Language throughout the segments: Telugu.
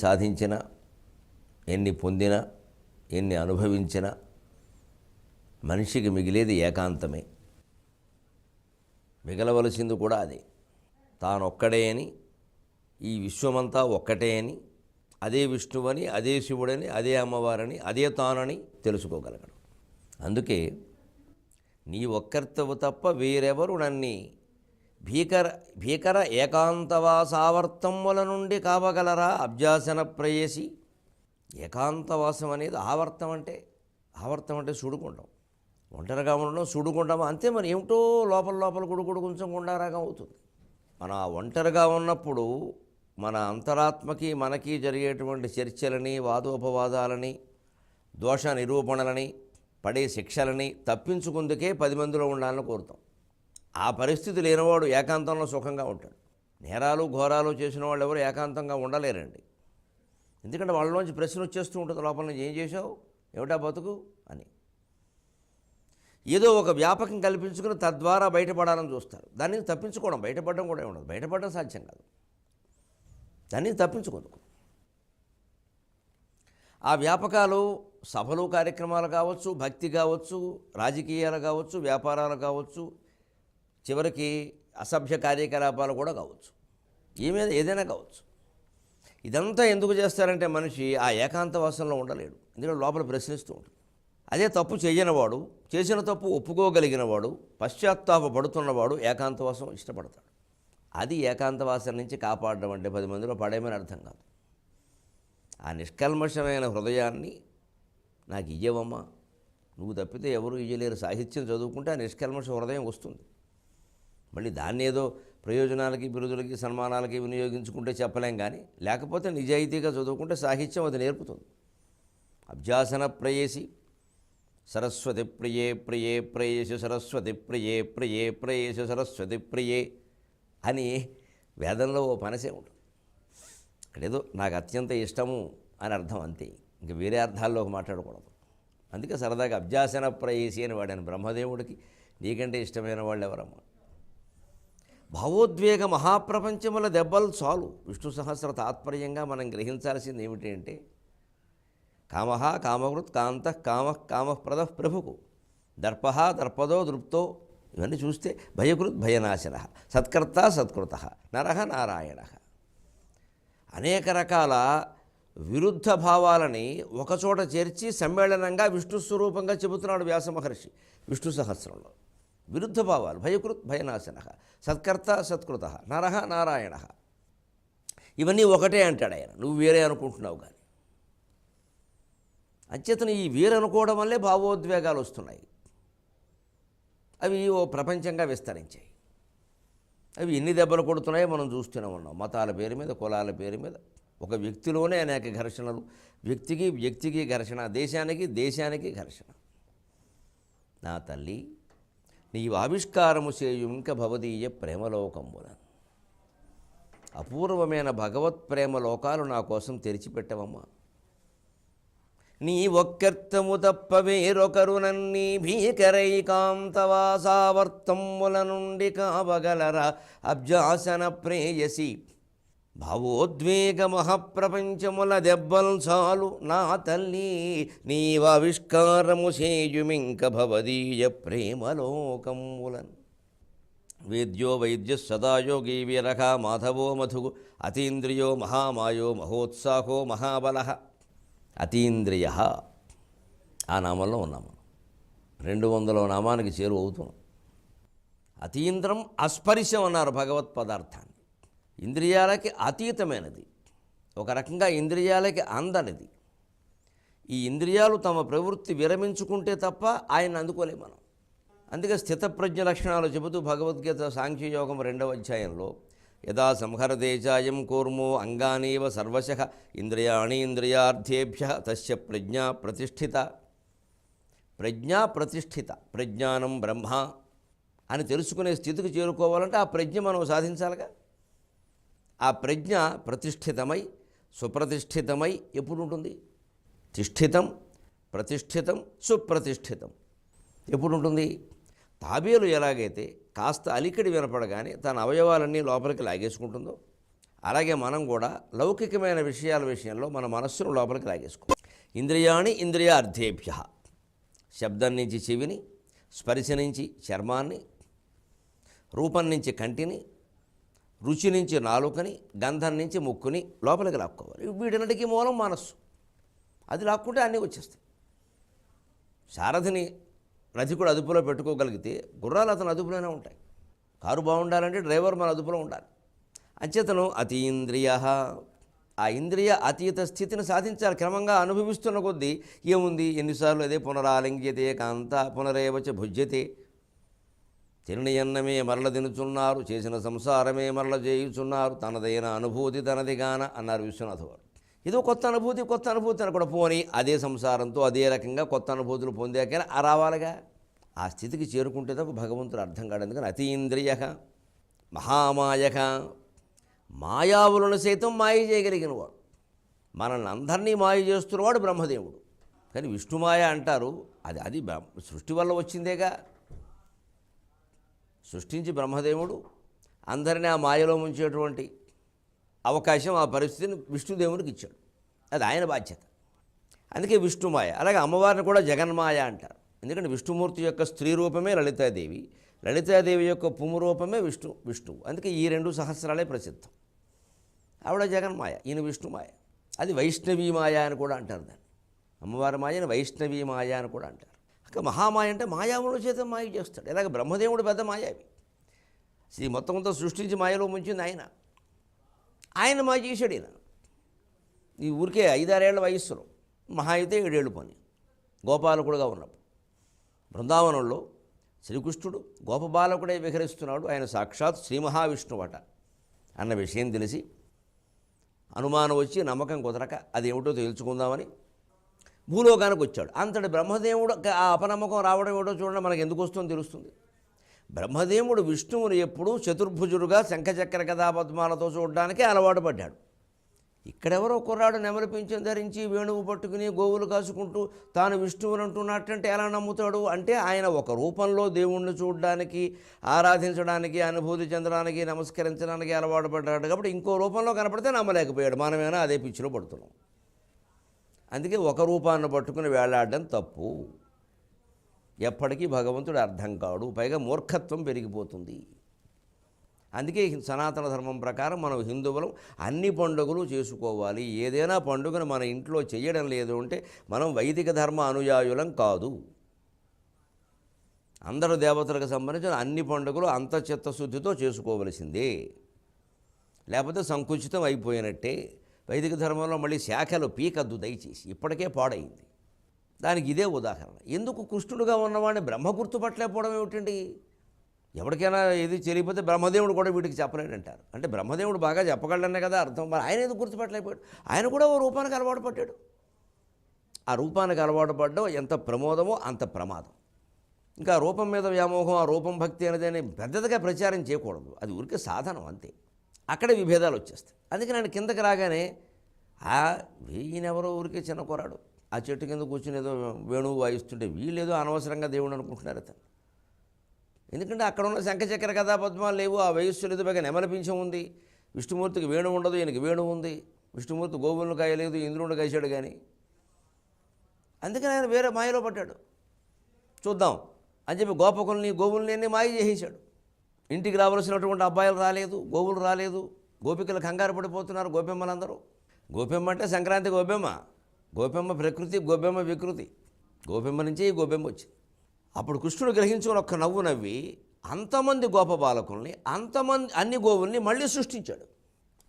సాధించిన, ఎన్ని పొందినా, ఎన్ని అనుభవించినా మనిషికి మిగిలేది ఏకాంతమే. మిగలవలసింది కూడా అదే. తానొక్కడే అని, ఈ విశ్వమంతా ఒక్కటే అని, అదే విష్ణువని, అదే శివుడని, అదే అమ్మవారని, అదే తానని తెలుసుకోగలగడం. అందుకే నీ ఒక్కర్తవు తప్ప వేరెవరు నన్ని భీకర ఏకాంతవాసావర్తముల నుండి కావగలరా అబ్జాసన ప్రేయసి. ఏకాంతవాసం అనేది ఆవర్తం అంటే సుడుకుంటాం. ఒంటరిగా ఉండడం సుడుకుంటాం అంతే. మరి ఏమిటో లోపల గుడుగుడు కొంచెం గుండారాగా అవుతుంది. మన ఒంటరిగా ఉన్నప్పుడు మన అంతరాత్మకి మనకి జరిగేటువంటి చర్చలని, వాదోపవాదాలని, దోష నిరూపణలని, పడే శిక్షలని తప్పించుకుందుకే 10 మందిలో ఉండాలని కోరుతాం. ఆ పరిస్థితి లేనివాడు ఏకాంతంలో సుఖంగా ఉంటాడు. నేరాలు ఘోరాలు చేసిన వాళ్ళు ఎవరు ఏకాంతంగా ఉండలేరండి. ఎందుకంటే వాళ్ళలోంచి ప్రశ్న వచ్చేస్తూ ఉంటుంది లోపల నుంచి, ఏం చేశావు, ఏమిటా బతుకు అని. ఏదో ఒక వ్యాపకం కల్పించుకుని తద్వారా బయటపడాలని చూస్తారు. దాన్ని తప్పించుకోవడం, బయటపడడం కూడా ఉండదు. బయటపడడం సాధ్యం కాదు. దాన్ని తప్పించుకోదు. ఆ వ్యాపకాలు సభలు కార్యక్రమాలు కావచ్చు, భక్తి కావచ్చు, రాజకీయాలు కావచ్చు, వ్యాపారాలు కావచ్చు, చివరికి అసభ్య కార్యకలాపాలు కూడా కావచ్చు, ఏదైనా కావచ్చు. ఇదంతా ఎందుకు చేస్తారంటే మనిషి ఆ ఏకాంతవాసంలో ఉండలేడు. ఎందుకంటే లోపల ప్రశ్నిస్తూ ఉంటుంది. అదే తప్పు చేయనివాడు, చేసిన తప్పు ఒప్పుకోగలిగినవాడు, పశ్చాత్తాపడుతున్నవాడు ఏకాంతవాసం ఇష్టపడతాడు. అది ఏకాంతవాసం నుంచి కాపాడడం అంటే 10 మందిలో పడేమని అర్థం కాదు. ఆ నిష్కల్మషమైన హృదయాన్ని నాకు ఇయ్యవమ్మా, నువ్వు తప్పితే ఎవరు ఇయ్యలేరు. సాహిత్యం చదువుకుంటే ఆ నిష్కల్మష హృదయం వస్తుంది. మళ్ళీ దాన్ని ఏదో ప్రయోజనాలకి, బిరుదులకి, సన్మానాలకి వినియోగించుకుంటే చెప్పలేం. కానీ లేకపోతే నిజాయితీగా చదువుకుంటే సాహిత్యం అది నేర్పుతుంది. అభ్యాసన ప్రేయసి సరస్వతి ప్రియే ప్రియే ప్రేయసి సరస్వతి ప్రియే ప్రియే ప్రేయసి సరస్వతి ప్రియే అని వేదంలో ఓ పనసే ఉంటుంది. ఇక్కడేదో నాకు అత్యంత ఇష్టము అని అర్థం అంతే, ఇంక వేరే అర్థాల్లోకి మాట్లాడకూడదు. అందుకే సరదాగా అభ్యాసన ప్రేయసి అని వాడాను. బ్రహ్మదేవుడికి నీకంటే ఇష్టమైన వాళ్ళు ఎవరమ్మా? భావోద్వేగ మహాప్రపంచముల దెబ్బలు చాలు. విష్ణు సహస్ర తాత్పర్యంగా మనం గ్రహించాల్సింది ఏమిటి అంటే, కామ కామకృత్ కాంత కామప్రద ప్రభుకు దర్ప దర్పదో దృప్తో, ఇవన్నీ చూస్తే భయకృత్ భయనాశన, సత్కర్త సత్కృత, నరః నారాయణ. అనేక రకాల విరుద్ధ భావాలని ఒకచోట చేర్చి సమ్మేళనంగా విష్ణు స్వరూపంగా చెబుతున్నాడు వ్యాస మహర్షి విష్ణు సహస్రంలో. విరుద్ధ భావాలు భయకృత్ భయనాశన, సత్కర్త సత్కృత, నరః నారాయణ, ఇవన్నీ ఒకటే అంటాడు ఆయన. నువ్వు వేరే అనుకుంటున్నావు కానీ. అంచేతను ఈ వేరే అనుకోవడం వల్లే భావోద్వేగాలు వస్తున్నాయి. అవి ఓ ప్రపంచంగా విస్తరించాయి. అవి ఎన్ని దెబ్బలు కొడుతున్నాయో మనం చూస్తూనే ఉన్నాం. మతాల పేరు మీద, కులాల పేరు మీద, ఒక వ్యక్తిలోనే అనేక ఘర్షణలు, వ్యక్తికి ఘర్షణ, దేశానికి ఘర్షణ. నా తల్లి, నీవు ఆవిష్కారము చేయు ఇంక భవదీయ ప్రేమలోకమున. అపూర్వమైన భగవత్ ప్రేమ లోకాలు నా కోసం తెరిచిపెట్టవమ్మా. నీ ఒక్కర్తము తప్ప వేరొకరు నన్ని భీకరైకాంతవాసావర్తముల నుండి కావగలరా అబ్జాసన ప్రేయసి. భావోద్వేగ మహాప్రపంచముల దెబ్బలు చాలు నా తల్లి, నీవావిష్కారము చేయుమింక భవదీయ ప్రేమలోకములను. వేద్యో వైద్య సదాయోగీ వీరః మాధవో మధుగు అతీంద్రియో మహామాయో మహోత్సాహో మహాబల. అతీంద్రియ ఆ నామంలో ఉన్నాము. 200వ నామానికి చేరువ అవుతున్నాం. అతీంద్రం అస్పరిశం అన్నారు భగవత్ పదార్థాన్ని. ఇంద్రియాలకి అతీతమైనది, ఒక రకంగా ఇంద్రియాలకి అందనిది. ఈ ఇంద్రియాలు తమ ప్రవృత్తి విరమించుకుంటే తప్ప ఆయన అందుకోలేము మనం. అందుకే స్థితప్రజ్ఞ లక్షణాలు చెబుతూ భగవద్గీత సాంఖ్యయోగం 2వ అధ్యాయంలో యదా సంహరదేచాయం కూర్మో అంగానీవ సర్వశః ఇంద్రియాణీంద్రియార్థేభ్య తస్య ప్రజ్ఞా ప్రతిష్ఠిత. ప్రజ్ఞానం బ్రహ్మ అని తెలుసుకునే స్థితికి చేరుకోవాలంటే ఆ ప్రజ్ఞ మనం సాధించాలిగా. ఆ ప్రజ్ఞ ప్రతిష్ఠితమై సుప్రతిష్ఠితమై ఎప్పుడు ఉంటుంది? తిష్ఠితం ప్రతిష్ఠితం సుప్రతిష్ఠితం ఎప్పుడు ఉంటుంది? తాబేలు ఎలాగైతే కాస్త అలికిడి వినపడగానే తన అవయవాలన్నీ లోపలికి లాగేసుకుంటుందో అలాగే మనం కూడా లౌకికమైన విషయాల విషయంలో మన మనస్సును లోపలికి లాగేసుకో. ఇంద్రియాణి ఇంద్రియార్థేభ్య, శబ్దం నుంచి చెవిని, స్పర్శ నుంచి చర్మాన్ని, రూపం నుంచి కంటిని, రుచి నుంచి నాలుకని, గంధం నుంచి ముక్కుని లోపలికి లాక్కోవాలి. వీటినటికి మూలం మనస్సు. అది లాక్కుంటే అన్నీ వచ్చేస్తాయి. సారథిని రథికుడు అదుపులో పెట్టుకోగలిగితే గుర్రాలు అతను అదుపులోనే ఉంటాయి. కారు బాగుండాలంటే డ్రైవర్ మన అదుపులో ఉండాలి. అంచేతను అతీంద్రియ, ఆ ఇంద్రియ అతీత స్థితిని సాధించాలి. క్రమంగా అనుభవిస్తున్న కొద్దీ ఏముంది, ఎన్నిసార్లు అదే పునరాలింగ్యతే కాంత పునరేవచ భుజ్యతే, తినని అన్నమే మరల తినుచున్నారు, చేసిన సంసారమే మరల చేయుచున్నారు, తనదైన అనుభూతి తనదిగాన అన్నారు విశ్వనాథ వారు. ఏదో కొత్త అనుభూతి అని కూడా పోని అదే సంసారంతో అదే రకంగా కొత్త అనుభూతులు పొందాకైనా రావాలిగా. ఆ స్థితికి చేరుకుంటే తప్ప భగవంతుడు అర్థం కాదు. ఎందుకని అతీంద్రియ మహామాయక, మాయావులను సైతం మాయ చేయగలిగిన వాడు, మనల్ని అందరినీ మాయ చేస్తున్నవాడు బ్రహ్మదేవుడు. కానీ విష్ణుమాయ అంటారు, అది సృష్టి వల్ల వచ్చిందేగా. సృష్టించి బ్రహ్మదేవుడు అందరినీ ఆ మాయలో ముంచేటువంటి అవకాశం, ఆ పరిస్థితిని విష్ణుదేవునికి ఇచ్చాడు. అది ఆయన బాధ్యత. అందుకే విష్ణుమాయ. అలాగే అమ్మవారిని కూడా జగన్మాయ అంటారు. ఎందుకంటే విష్ణుమూర్తి యొక్క స్త్రీ రూపమే లలితాదేవి, లలితాదేవి యొక్క పుంరూపమే విష్ణువు. అందుకే ఈ రెండు సహస్రాలే ప్రసిద్ధం. ఆవిడ జగన్మాయ, ఈయన విష్ణుమాయ. అది వైష్ణవీ మాయ అని కూడా అంటారు దాన్ని. అమ్మవారి మాయని వైష్ణవీ మాయ అని కూడా అంటారు. ఇక మహామాయ అంటే మాయావుల చేత మాయ చేస్తాడు. ఇలాగ బ్రహ్మదేవుడు పెద్ద మాయావి. ఈ మొత్తం సృష్టించి మాయలో ముంచింది ఆయన మాయ చేశాడు. ఈయన ఈ ఊరికే 5-6 ఏళ్ల వయస్సులో, మహా అయితే 7 ఏళ్ళు పని, గోపాలకుడుగా ఉన్నప్పుడు బృందావనంలో శ్రీకృష్ణుడు గోపబాలకుడే విహరిస్తున్నాడు. ఆయన సాక్షాత్ శ్రీ మహావిష్ణువట అన్న విషయం తెలిసి అనుమానం వచ్చి నమ్మకం కుదరక అదేమిటో తెలుసుకుందామని భూలోకానికి వచ్చాడు. అంతటి బ్రహ్మదేవుడు ఆ అపనమ్మకం రావడం ఏమిటో చూడండి, మనకు ఎందుకు వస్తుందో తెలుస్తుంది. బ్రహ్మదేవుడు విష్ణువుని ఎప్పుడూ చతుర్భుజుడుగా శంఖచక్ర కథాపద్మాలతో చూడడానికే అలవాటు పడ్డాడు. ఇక్కడెవరో కుర్రాడు నెమలి పింఛం ధరించి వేణువు పట్టుకుని గోవులు కాసుకుంటూ తాను విష్ణువుని అంటున్నట్టంటే ఎలా నమ్ముతాడు? అంటే ఆయన ఒక రూపంలో దేవుణ్ణి చూడడానికి, ఆరాధించడానికి, అనుభూతి చెందడానికి, నమస్కరించడానికి అలవాటు పడ్డాడు. కాబట్టి ఇంకో రూపంలో కనపడితే నమ్మలేకపోయాడు. మనమేనా అదే పిచ్చిలో పడుతున్నాం. అందుకే ఒక రూపాన్ని పట్టుకుని వేలాడడం తప్పు. ఎప్పటికీ భగవంతుడు అర్థం కాడు, పైగా మూర్ఖత్వం పెరిగిపోతుంది. అందుకే సనాతన ధర్మం ప్రకారం మనం హిందువులం అన్ని పండుగలు చేసుకోవాలి. ఏదైనా పండుగను మన ఇంట్లో చేయడం లేదు అంటే మనం వైదిక ధర్మ అనుయాయులం కాదు. అందరు దేవతలకు సంబంధించిన అన్ని పండుగలు అంత చిత్తశుద్ధితో చేసుకోవలసిందే, లేకపోతే సంకుచితం అయిపోయినట్టే. వైదిక ధర్మంలో మళ్ళీ శాఖలు పీకద్దు దయచేసి, ఇప్పటికే పాడైంది. దానికి ఇదే ఉదాహరణ. ఎందుకు కృష్ణుడుగా ఉన్నవాడిని బ్రహ్మ గుర్తుపట్టలేకపోవడం ఏమిటండి? ఎవరికైనా ఏది తెలియకపోతే బ్రహ్మదేవుడు కూడా వీటికి చెప్పలేడంటారు. అంటే బ్రహ్మదేవుడు బాగా చెప్పగలనే కదా అర్థం. మరి ఆయన ఎందుకు గుర్తుపట్టలేకపోయాడు? ఆయన కూడా ఓ రూపానికి అలవాటు పడ్డాడు. ఆ రూపానికి అలవాటు పడ్డం ఎంత ప్రమోదమో అంత ప్రమాదం. ఇంకా రూపం మీద వ్యామోహం, ఆ రూపం భక్తి అనేది పెద్దదిగా ప్రచారం చేయకూడదు. అది ఊరికే సాధనం అంతే. అక్కడే విభేదాలు వచ్చేస్తాయి. అందుకే నేను కిందకి రాగానే ఈయనెవరో ఊరికే చిన్న కుర్రాడు ఆ చెట్టు కింద కూర్చుని ఏదో వేణువు వాయిస్తుంటే వీళ్ళేదో అనవసరంగా దేవుడు అనుకుంటున్నారు అతను. ఎందుకంటే అక్కడ ఉన్న శంఖచక్ర కథాపద్మాలు లేవు, ఆ వయస్సులు ఏదో పైగా నెమలిపించం ఉంది. విష్ణుమూర్తికి వేణువు ఉండదు, ఈయనకి వేణువు ఉంది. విష్ణుమూర్తి గోవులను కాయలేదు, ఇంద్రుడిని కాశాడు. కానీ అందుకని ఆయన వేరే మాయలో పడ్డాడు. చూద్దాం అని చెప్పి గోపకుల్ని గోవుల్ని మాయ చేసేశాడు. ఇంటికి రావాల్సినటువంటి అబ్బాయిలు రాలేదు, గోవులు రాలేదు, గోపికలు కంగారు పడిపోతున్నారు. గోపెమ్మలందరూ, గోపెమ్మ అంటే సంక్రాంతి గోపెమ్మ, గోపెమ్మ ప్రకృతి, గోపెమ్మ వికృతి. గోపెమ్మ నుంచే ఈ గోపెమ్మ వచ్చింది. అప్పుడు కృష్ణుడు గ్రహించుకుని ఒక్క నవ్వు నవ్వి అంతమంది గోప బాలకుల్ని, అన్ని గోవుల్ని మళ్ళీ సృష్టించాడు,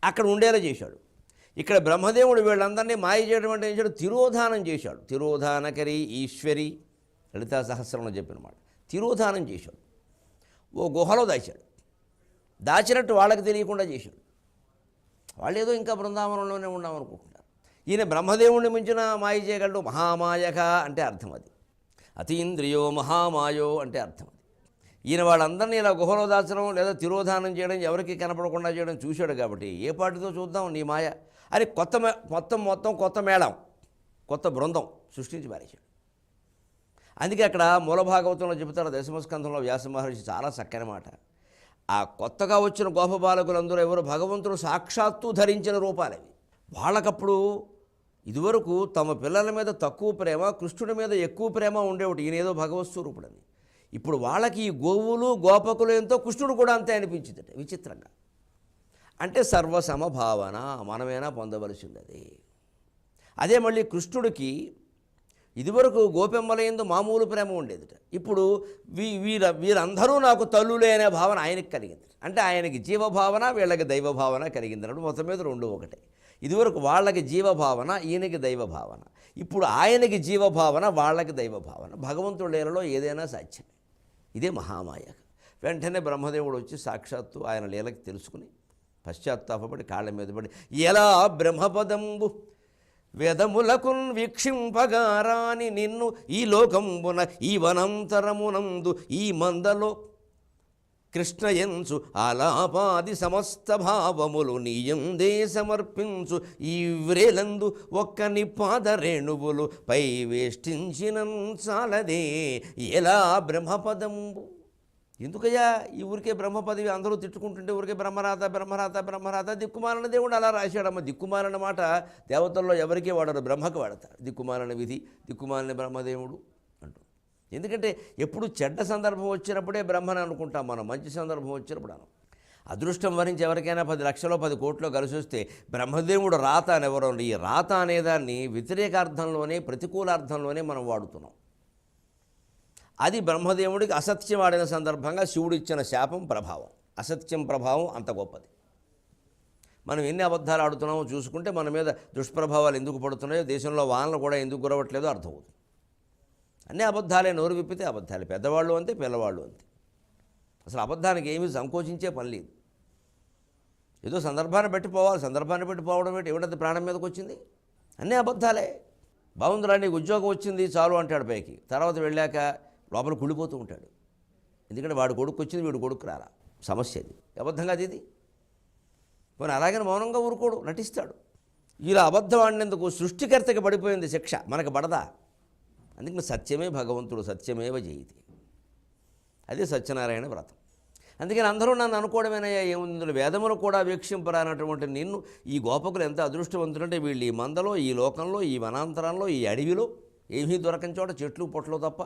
అక్కడ ఉండేలా చేశాడు. ఇక్కడ బ్రహ్మదేవుడు వీళ్ళందరినీ మాయ చేయడం అంటే ఏం చేశాడు? తిరోధానం చేశాడు. తిరోధానకరి ఈశ్వరి లలితా సహస్రంలో చెప్పిన మాట. తిరోధానం చేశాడు. ఓ గుహలో దాచాడు. దాచినట్టు వాళ్ళకి తెలియకుండా చేశాడు. వాళ్ళు ఏదో ఇంకా బృందావనంలోనే ఉన్నామనుకుంటున్నారు. ఈయన బ్రహ్మదేవుడిని మించిన మాయ చేయగలడు. మహామాయక అంటే అర్థం అది. అతీంద్రియో మహామాయో అంటే అర్థం అది. ఈయన వాళ్ళందరినీ ఇలా గుహలో దాచడం లేదా తిరోధానం చేయడం, ఎవరికి కనపడకుండా చేయడం చూశాడు. కాబట్టి ఏ పాటితో చూద్దాం నీ మాయ అని మొత్తం కొత్త మేళం, కొత్త బృందం సృష్టించి మారేశాడు. అందుకే అక్కడ మూల భాగవతంలో చెబుతారు, దశమస్కంధంలో వ్యాస మహర్షి చాలా చక్కని మాట. ఆ కొత్తగా వచ్చిన గోపబాలకులందరూ ఎవరు భగవంతుడు సాక్షాత్తు ధరించిన రూపాలవి. వాళ్ళకప్పుడు ఇదివరకు తమ పిల్లల మీద తక్కువ ప్రేమ, కృష్ణుడి మీద ఎక్కువ ప్రేమ ఉండేవాడు, ఈయనేదో భగవత్ స్వరూపుడని. ఇప్పుడు వాళ్ళకి ఈ గోవులు గోపకులు ఎంతో, కృష్ణుడు కూడా అంతే అనిపించిందట విచిత్రంగా. అంటే సర్వసమభావన మనమేనా పొందవలసింది అది. అదే మళ్ళీ కృష్ణుడికి ఇదివరకు గోపెమ్మల యందు మామూలు ప్రేమ ఉండేదిట. ఇప్పుడు వీరందరూ నాకు తల్లులే అనే భావన ఆయనకి కలిగింది. అంటే ఆయనకి జీవభావన, వీళ్ళకి దైవభావన కలిగింది అన్నప్పుడు మొత్తం మీద రెండు ఒకటే. ఇదివరకు వాళ్ళకి జీవభావన, ఈయనకి దైవభావన. ఇప్పుడు ఆయనకి జీవభావన, వాళ్ళకి దైవభావన. భగవంతుడి లీలలో ఏదైనా సాధ్యమే. ఇదే మహామాయ. వెంటనే బ్రహ్మదేవుడు వచ్చి సాక్షాత్తు ఆయన లీలకి తెలుసుకుని పశ్చాత్తాపడి కాళ్ళ మీద పడి, ఎలా బ్రహ్మపదంబు వేదములకున్ వీక్షింపగారాని నిన్ను ఈ లోకంబున ఈ వనంతరమునందు ఈ మందలో కృష్ణయంచు ఆలాపాది సమస్త భావములు నీయందే సమర్పించు ఈ వ్రేలందు ఒక్కని పాదరేణువులు పై వేష్టించినం చాలదే ఎలా బ్రహ్మపదంబు. ఎందుకయ్యా ఈ ఊరికే బ్రహ్మపదవి అందరూ తిట్టుకుంటుంటే ఊరికే బ్రహ్మరాత బ్రహ్మరాత బ్రహ్మరాత, దిక్కుమాలిన దేవుడు అలా రాశాడమ్మ. దిక్కుమాలిన మాట దేవతల్లో ఎవరికీ వాడరు, బ్రహ్మకు వాడతారు. దిక్కుమాలిన విధి, దిక్కుమాలిన బ్రహ్మదేవుడు అంటూ. ఎందుకంటే ఎప్పుడు చెడ్డ సందర్భం వచ్చినప్పుడే బ్రహ్మని అనుకుంటాం మనం, మంచి సందర్భం వచ్చినప్పుడు అనం. అదృష్టం వరించి ఎవరికైనా 10 లక్షలో 10 కోట్లో కలిసి వస్తే బ్రహ్మదేవుడు రాత అని ఎవరో, ఈ రాత అనేదాన్ని వ్యతిరేకార్థంలోనే, ప్రతికూలార్థంలోనే మనం వాడుతున్నాం. అది బ్రహ్మదేవుడికి అసత్యం ఆడిన సందర్భంగా శివుడు ఇచ్చిన శాపం ప్రభావం. అసత్యం ప్రభావం అంత గొప్పది. మనం ఎన్ని అబద్ధాలు ఆడుతున్నామో చూసుకుంటే మన మీద దుష్ప్రభావాలు ఎందుకు పడుతున్నాయో, దేశంలో వానలు కూడా ఎందుకు కురవట్లేదో అర్థమవుతుంది. అన్నీ అబద్ధాలే, నోరు విప్పితే అబద్ధాలే. పెద్దవాళ్ళు అంతే, పిల్లవాళ్ళు అంతే. అసలు అబద్ధానికి ఏమీ సంకోచించే పని లేదు. ఏదో సందర్భాన్ని బట్టి పోవాలి, సందర్భాన్ని బట్టి పోవడం ఏంటి, ఏమిటది ప్రాణం మీదకి వచ్చింది, అన్నీ అబద్ధాలే. బాగుందిరా నీకు ఉద్యోగం వచ్చింది చాలు అంటాడు పైకి, తర్వాత వెళ్ళాక లోపల కుళ్ళిపోతూ ఉంటాడు. ఎందుకంటే వాడు కొడుకు వచ్చింది, వీడు కొడుకు రాలా, సమస్య అది. అబద్ధంగా అది. పోనీ అలాగని మౌనంగా ఊరుకోడు, నటిస్తాడు. ఇలా అబద్ధం ఆడినందుకు సృష్టికర్తకి పడిపోయింది శిక్ష, మనకు పడదా? అందుకని సత్యమే భగవంతుడు, సత్యమేవ జయతి. అదే సత్యనారాయణ వ్రతం. అందుకని అందరూ నన్ను అనుకోవడమేనయ్యా, ఏముంది వేదములు కూడా వీక్షింపరానటువంటి నిన్ను ఈ గోపకులు ఎంత అదృష్టవంతులంటే, వీళ్ళు ఈ మందలో, ఈ లోకంలో, ఈ వనాంతరంలో, ఈ అడవిలో ఏమీ దొరకని చోట చెట్లు పొట్లు తప్ప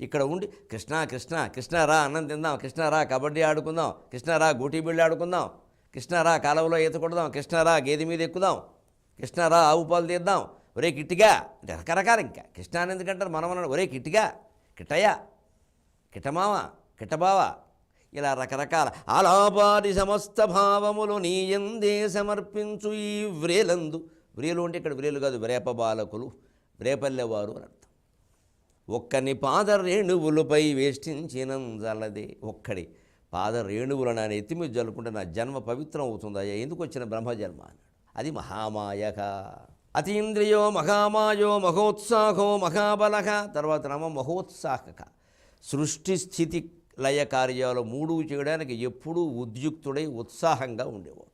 ఇక్కడ ఉండి కృష్ణ కృష్ణ కృష్ణ రా అన్నం తిందాం, కృష్ణ రా కబడ్డీ ఆడుకుందాం, కృష్ణ రా గూటీ బిళ్ళ ఆడుకుందాం, కృష్ణ రా కాలువలో ఈత కొడదాం, కృష్ణ రా గేదె మీద ఎక్కుదాం, కృష్ణ రా ఆవు పాలు తీద్దాం, ఒరే కిట్టిగా అంటే రకరకాలు. ఇంకా కృష్ణ అని ఎందుకంటారు, మనం అన్నాడు ఒరే కిట్టిగా, కిట్టయ్య, కిట్టమావ, కిట్టబావ, ఇలా రకరకాల ఆలాపాది సమస్త భావములు నీయందే సమర్పించు ఈ వ్రేలందు. వ్రేలు అంటే ఇక్కడ వ్రేలు కాదు, వ్రేప బాలకులు, వ్రేపల్లెవారు అని అర్థం. ఒక్కని పాదరేణువులపై వేష్టించినం జలదే. ఒక్కడి పాదరేణువులు నా ఎత్తి మీద జల్లుకుంటే నా జన్మ పవిత్రం అవుతుందయ్యా, ఎందుకు వచ్చిన బ్రహ్మజన్మ అన్నాడు. అది మహామాయక. అతీంద్రియో మహామాయో మహోత్సాహో మహాబలక. తర్వాత నామ మహోత్సాహక. సృష్టి స్థితి లయ కార్యాలు 3 చేయడానికి ఎప్పుడూ ఉద్యుక్తుడై ఉత్సాహంగా ఉండేవాడు.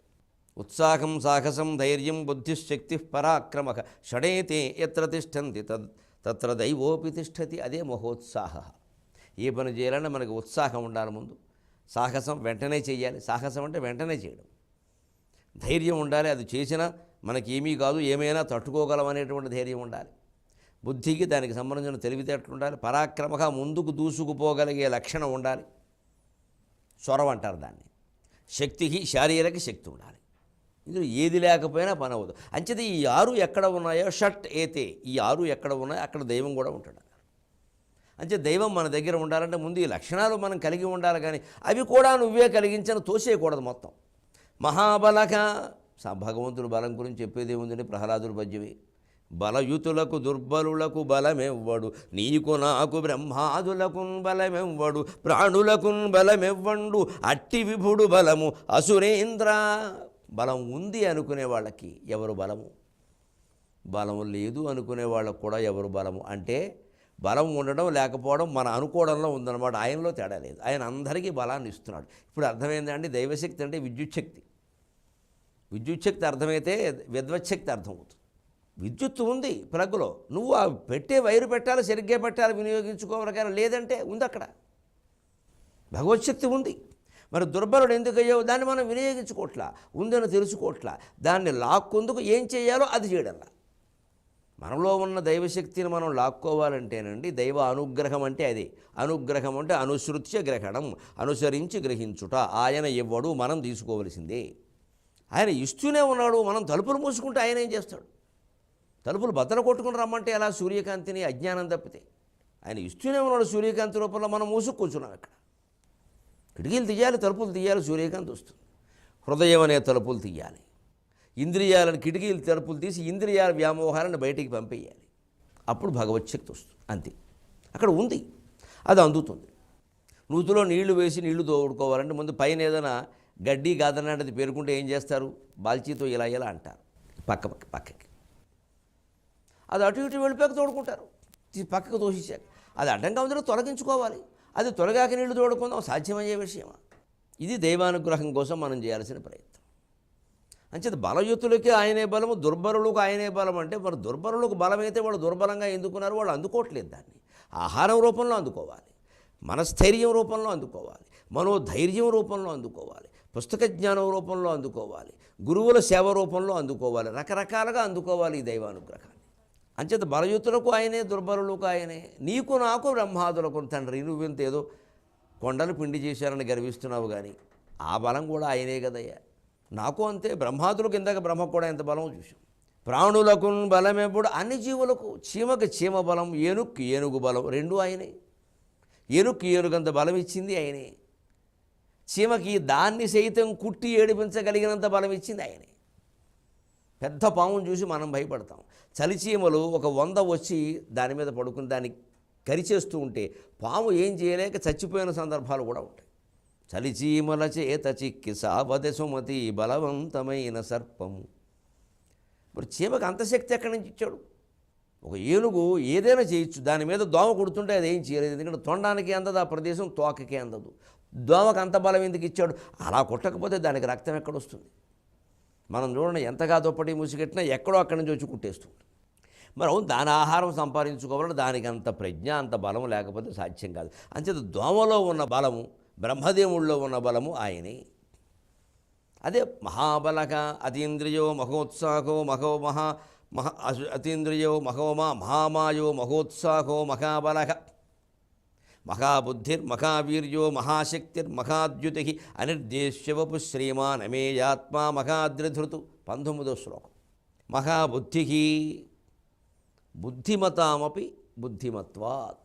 ఉత్సాహం సాహసం ధైర్యం బుద్ధిశక్తి పరాక్రమక షడేతే ఎత్ర తిష్టంతి తత్ర దైవోపి తిష్టతి. అదే మహోత్సాహ. ఏ పని చేయాలన్నా మనకు ఉత్సాహం ఉండాలి ముందు. సాహసం వెంటనే చేయాలి, సాహసం అంటే వెంటనే చేయడం. ధైర్యం ఉండాలి, అది చేసినా మనకి ఏమీ కాదు, ఏమైనా తట్టుకోగలం అనేటువంటి ధైర్యం ఉండాలి. బుద్ధికి దానికి సంబంధించిన తెలివితేటలు ఉండాలి. పరాక్రమగా ముందుకు దూసుకుపోగలిగే లక్షణం ఉండాలి, చొరవ అంటారు దాన్ని. శక్తికి శారీరక శక్తి ఉండాలి. ఇందులో ఏది లేకపోయినా పని అవ్వదు. అంచేది ఈ 6 ఎక్కడ ఉన్నాయో షట్ ఏతే, ఈ 6 ఎక్కడ ఉన్నాయో అక్కడ దైవం కూడా ఉంటాడు. అంటే దైవం మన దగ్గర ఉండాలంటే ముందు ఈ లక్షణాలు మనం కలిగి ఉండాలి, కానీ అవి కూడా నువ్వే కలిగించని తోసేయకూడదు మొత్తం. మహాబలక. భగవంతుడు బలం గురించి చెప్పేది ఏముందండి, ప్రహ్లాదుడు పద్యమే. బలయుతులకు దుర్బలులకు బలమెవ్వడు, నీకు నాకు బ్రహ్మాదులకు బలమెవ్వడు, ప్రాణులకు బలమెవ్వండు, అట్టి విభుడు బలము అసురేంద్ర. బలం ఉంది అనుకునే వాళ్ళకి ఎవరు బలము, బలము లేదు అనుకునే వాళ్ళకు కూడా ఎవరు బలము. అంటే బలం ఉండడం లేకపోవడం మన అనుకోవడంలో ఉందన్నమాట, ఆయనలో తేడా లేదు. ఆయన అందరికీ బలాన్ని ఇస్తున్నాడు. ఇప్పుడు అర్థమైందండి, దైవశక్తి అంటే విద్యుచ్ఛక్తి. విద్యుచ్ఛక్తి అర్థమైతే విద్వచ్ఛక్తి అర్థమవుతుంది. విద్యుత్తు ఉంది ప్లగ్లో, నువ్వు ఆ పెట్టే వైరు పెట్టాలి, సరిగ్గా పెట్టాలి, వినియోగించుకోవాలి. కానీ లేదంటే ఉంది అక్కడ భగవచ్ఛక్తి ఉంది. మరి దుర్బలుడు ఎందుకు అయ్యావు? దాన్ని మనం వినియోగించుకోవట్లా, ఉందని తెలుసుకోవట్లా, దాన్ని లాక్కొందుకు ఏం చేయాలో అది చేయడంలా. మనలో ఉన్న దైవశక్తిని మనం లాక్కోవాలంటేనండి, దైవ అనుగ్రహం అంటే అదే. అనుగ్రహం అంటే అనుసృత్య గ్రహణం, అనుసరించి గ్రహించుట. ఆయన ఇవ్వడు, మనం తీసుకోవలసిందే. ఆయన ఇస్తూనే ఉన్నాడు, మనం తలుపులు మూసుకుంటే ఆయన ఏం చేస్తాడు? తలుపులు బద్దలు కొట్టుకుని రమ్మంటే ఎలా? సూర్యకాంతిని అజ్ఞానం తప్పితే. ఆయన ఇస్తూనే ఉన్నాడు సూర్యకాంతి రూపంలో, మనం మూసుకు కూర్చున్నాం ఇక్కడ. కిటికీలు తీయాలి, తలుపులు తీయాలి, సూర్యకాంతి వస్తుంది. హృదయం అనే తలుపులు తీయాలి, ఇంద్రియాలను కిటికీలు తలుపులు తీసి ఇంద్రియాల వ్యామోహాలను బయటికి పంపేయాలి. అప్పుడు భగవచ్ఛక్తి వస్తుంది. అంతే, అక్కడ ఉంది, అది అందుతుంది. నూతిలో నీళ్లు వేసి నీళ్లు తోడుకోవాలంటే ముందు పైన ఏదైనా గడ్డి గాదనాటిది పేరుకుంటే ఏం చేస్తారు? బాల్చీతో ఇలా ఇలా అంటారు, పక్కకి. అది అటు ఇటు వెళ్ళిపోయాక తోడుకుంటారు, పక్కకు తోసేసాక. అది అడ్డంగా ఉందో తొలగించుకోవాలి. అది తొలగాక నీళ్లు తోడుకుందాం సాధ్యమయ్యే విషయమా? ఇది దైవానుగ్రహం కోసం మనం చేయాల్సిన ప్రయత్నం. అంచేత బలయుతులకి ఆయనే బలము, దుర్బలులకు ఆయనే బలం. అంటే మరి దుర్బలులకు బలమైతే వాళ్ళు దుర్బలంగా ఎందుకున్నారు? వాళ్ళు అందుకోవట్లేదు దాన్ని. ఆహారం రూపంలో అందుకోవాలి, మనస్థైర్యం రూపంలో అందుకోవాలి, మనోధైర్యం రూపంలో అందుకోవాలి, పుస్తక జ్ఞానం రూపంలో అందుకోవాలి, గురువుల సేవ రూపంలో అందుకోవాలి, రకరకాలుగా అందుకోవాలి ఈ దైవానుగ్రహాన్ని. అంచేత బలయుతులకు ఆయనే, దుర్బలులకు ఆయనే. నీకు నాకు బ్రహ్మాదులకు తండ్రి. నువ్వెంత ఏదో కొండలు పిండి చేశారని గర్విస్తున్నావు, కానీ ఆ బలం కూడా ఆయనే కదయ్యా. నాకు అంతే. బ్రహ్మాదులకు ఇందాక బ్రహ్మ కూడా ఎంత బలం చూసాం. ప్రాణులకు బలమెప్పుడు, అన్ని జీవులకు. చీమకి చీమ బలం, ఏనుక్కి ఏనుగు బలం, రెండూ ఆయనే. ఏనుక్కి ఏనుగంత బలం ఇచ్చింది ఆయనే. చీమకి దాన్ని సైతం కుట్టి ఏడిపించగలిగినంత బలం ఇచ్చింది ఆయనే. పెద్ద పామును చూసి మనం భయపడతాం. చలిచీమలు ఒక 100 వచ్చి దాని మీద పడుకుని దాన్ని కరిచేస్తూ ఉంటే పాము ఏం చేయలేక చచ్చిపోయిన సందర్భాలు కూడా ఉంటాయి. చలిచీమల చేత చిక్కి సావదె సుమతి బలవంతమైన సర్పము. మరి చీమకు అంత శక్తి ఎక్కడి నుంచి ఇచ్చాడు? ఒక ఏనుగు ఏదైనా చేయొచ్చు, దాని మీద దోమ కొడుతుంటే అది ఏం చేయలేదు. ఎందుకంటే తొండానికి అందదు ఆ ప్రదేశం, తోకకే అందదు. దోమకు అంత బలం ఎందుకు ఇచ్చాడు? అలా కొట్టకపోతే దానికి రక్తం ఎక్కడొస్తుంది? మనం చూడండి, ఎంతగా దుప్పటి ముసిగెట్టినా ఎక్కడో అక్కడి నుంచి వచ్చి కుట్టేస్తుంది. మరి అవును, దాని ఆహారం సంపాదించుకోవాలంటే దానికి అంత ప్రజ్ఞ, అంత బలం లేకపోతే సాధ్యం కాదు. అంచేత దోమలో ఉన్న బలము, బ్రహ్మదేవుల్లో ఉన్న బలము ఆయనే. అదే మహాబలక అతీంద్రియో మహోత్సాహో అతీంద్రియో మహామాయో మహోత్సాహో మహాబలక మహాబుద్ధిర్మహావీర్యో మహాశక్తిర్మహాద్యుతి అనిర్దేశ్యవపు శ్రీమాన్ అమేయాత్మా మహాద్రిధృతు. 19వ శ్లోకం. మహాబుద్ధి బుద్ధిమతామపి బుద్ధిమత్వాత్.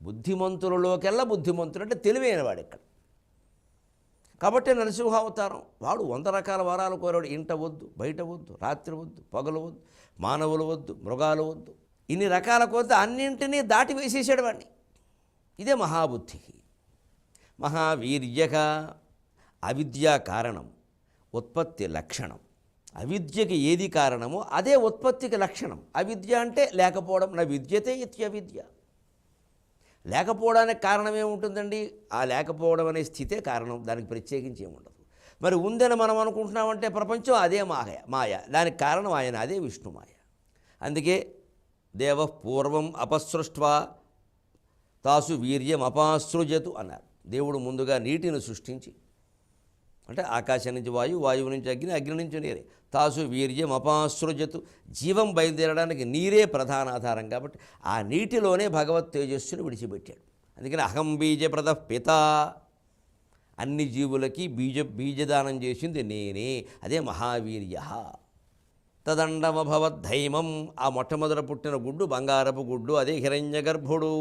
బుద్ధిమంతులలోకెల్లా బుద్ధిమంతుడు అంటే తెలివైనవాడు ఇక్కడ. కాబట్టి నరసింహావతారం వాడు 100 రకాల వరాలు కోరాడు. ఇంట వద్దు, బయట వద్దు, రాత్రి వద్దు, పగలు వద్దు, మానవులు వద్దు, మృగాలు వద్దు, ఇన్ని రకాల కోరితే అన్నింటినీ దాటి వేసేసాడు వాడిని. ఇదే మహాబుద్ధి. మహావీర్యక అవిద్యా కారణం, ఉత్పత్తి లక్షణం. అవిద్యకి ఏది కారణమో అదే ఉత్పత్తికి లక్షణం. అవిద్య అంటే లేకపోవడం. నా విద్యతే ఇత్యవిద్య. లేకపోవడానికి కారణం ఏముంటుందండి? ఆ లేకపోవడం అనే స్థితే కారణం, దానికి ప్రత్యేకించి ఏముండదు. మరి ఉందని మనం అనుకుంటున్నామంటే ప్రపంచం అదే మాయ. దానికి కారణం ఆయన, అదే విష్ణుమాయ. అందుకే దేవ పూర్వం అపసృష్ట్వా తాసు వీర్యం అపాసృజతు అన్నారు. దేవుడు ముందుగా నీటిని సృష్టించి, అంటే ఆకాశం నుంచి వాయువు, వాయువు నుంచి అగ్ని, అగ్ని నుంచి నీరే. తాసు వీర్యం అపాసృజతు. జీవం బయలుదేరడానికి నీరే ప్రధాన ఆధారం కాబట్టి ఆ నీటిలోనే భగవత్ తేజస్సును విడిచిపెట్టాడు. అందుకని అహం బీజప్రద పిత. అన్ని జీవులకి బీజదానం చేసింది నేనే. అదే మహావీర్య. తదండమభవద్ధైమం. ఆ మొట్టమొదట పుట్టిన గుడ్డు బంగారపు గుడ్డు, అదే హిరణ్య గర్భుడు,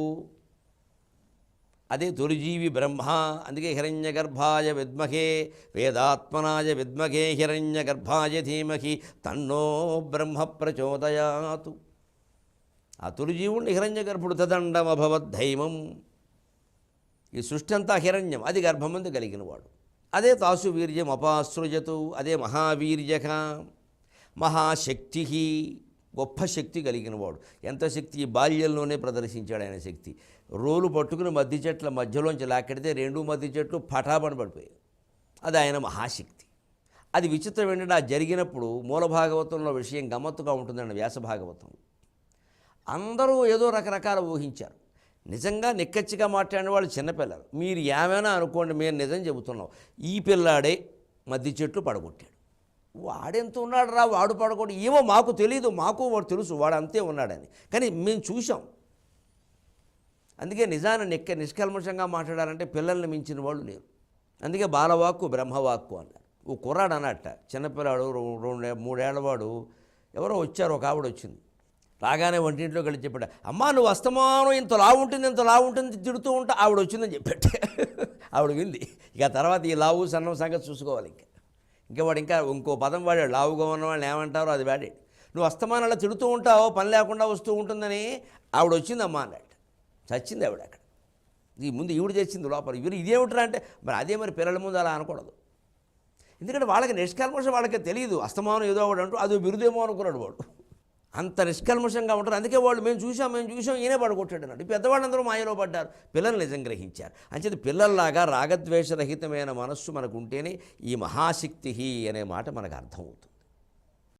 అదే తొలిజీవి బ్రహ్మ. అందుకే హిరణ్య గర్భాయ విద్మహే వేదాత్మనాయ విద్మహే హిరణ్య గర్భాయ ధీమహి తన్నో బ్రహ్మ ప్రచోదయాతు. ఆ తొలిజీవుడిని హిరణ్య గర్భుడు. తదండమభవద్ధైమం. ఈ సృష్టి అంతా హిరణ్యం, అది గర్భమందు కలిగినవాడు. అదే తాసు వీర్యం అపాసృజతు. అదే మహావీర్యక. మహాశక్తి, గొప్ప శక్తి కలిగినవాడు. ఎంత శక్తి! ఈ బాల్యంలోనే ప్రదర్శించాడు ఆయన శక్తి. రోలు పట్టుకుని మధ్య చెట్ల మధ్యలోంచి లాక్కెడితే 2 మధ్య చెట్లు పటాపని పడిపోయాయి. అది ఆయన మహాశక్తి. అది విచిత్రం ఏంటంటే, ఆ జరిగినప్పుడు మూల భాగవతంలో విషయం గమ్మత్తుగా ఉంటుందండి. వ్యాస భాగవతం అందరూ ఏదో రకరకాల ఊహించారు. నిజంగా నిక్కచ్చిగా మాట్లాడిన వాళ్ళు చిన్నపిల్లలు. మీరు ఏమైనా అనుకోండి, మేము నిజం చెబుతున్నాం. ఈ పిల్లాడే మద్ది చెట్లు పడగొట్టాడు. వాడెంత ఉన్నాడు రా, వాడు పడగొట్టి ఏమో మాకు తెలియదు, మాకు వాడు తెలుసు వాడు అంతే ఉన్నాడని, కానీ మేము చూసాం. అందుకే నిజాన్ని నిష్కల్మషంగా మాట్లాడాలంటే పిల్లల్ని మించిన వాళ్ళు లేరు. అందుకే బాలవాక్కు బ్రహ్మవాక్కు అన్నారు. ఓ కుర్రాడు అన్నట్ట, చిన్నపిల్లాడు 2-3 ఏళ్ల వాడు, ఎవరో వచ్చారు, ఒక ఆవిడ వచ్చింది. రాగానే వంటింట్లోకి వెళ్ళి చెప్పాడు, అమ్మా నువ్వు అస్తమానం ఇంత లావు ఉంటుంది తిడుతూ ఉంటా. ఆవిడ వచ్చిందని చెప్పాడు. ఆవిడ వింది. ఇక తర్వాత ఈ లావు సన్నం సంగతి చూసుకోవాలి. ఇంకా వాడు ఇంకో పదం వాడాడు, లావుగా ఉన్న వాళ్ళని ఏమంటారో అది వాడాడు. నువ్వు అస్తమానం అలా తిడుతూ ఉంటావు, పని లేకుండా వస్తూ ఉంటుందని. ఆవిడ వచ్చిందమ్మా అన్నట్టు. చచ్చింది ఆవిడ అక్కడ. ఈ ముందు ఈవిడ చేసింది లోపల. ఇవి ఇదేమిట్రా అంటే మరి అదే, మరి పిల్లల ముందు అలా అనకూడదు. ఎందుకంటే వాళ్ళకి నిష్కల్మషం వాళ్ళకి తెలియదు. అస్తమానం ఏదో వాడు అంటూ అది బిరుదేమో అనుకున్నాడు వాడు. అంత నిష్కల్మషంగా ఉంటారు. అందుకే వాళ్ళు మేము చూసాం ఈయనే పడగొట్టాడు అన్నాడు. పెద్దవాళ్ళందరూ మాయలో పడ్డారు, పిల్లలు నిజం గ్రహించారు. అంచేది పిల్లల్లాగా రాగద్వేషరహితమైన మనస్సు మనకు ఉంటేనే ఈ మహాశక్తి అనే మాట మనకు అర్థమవుతుంది.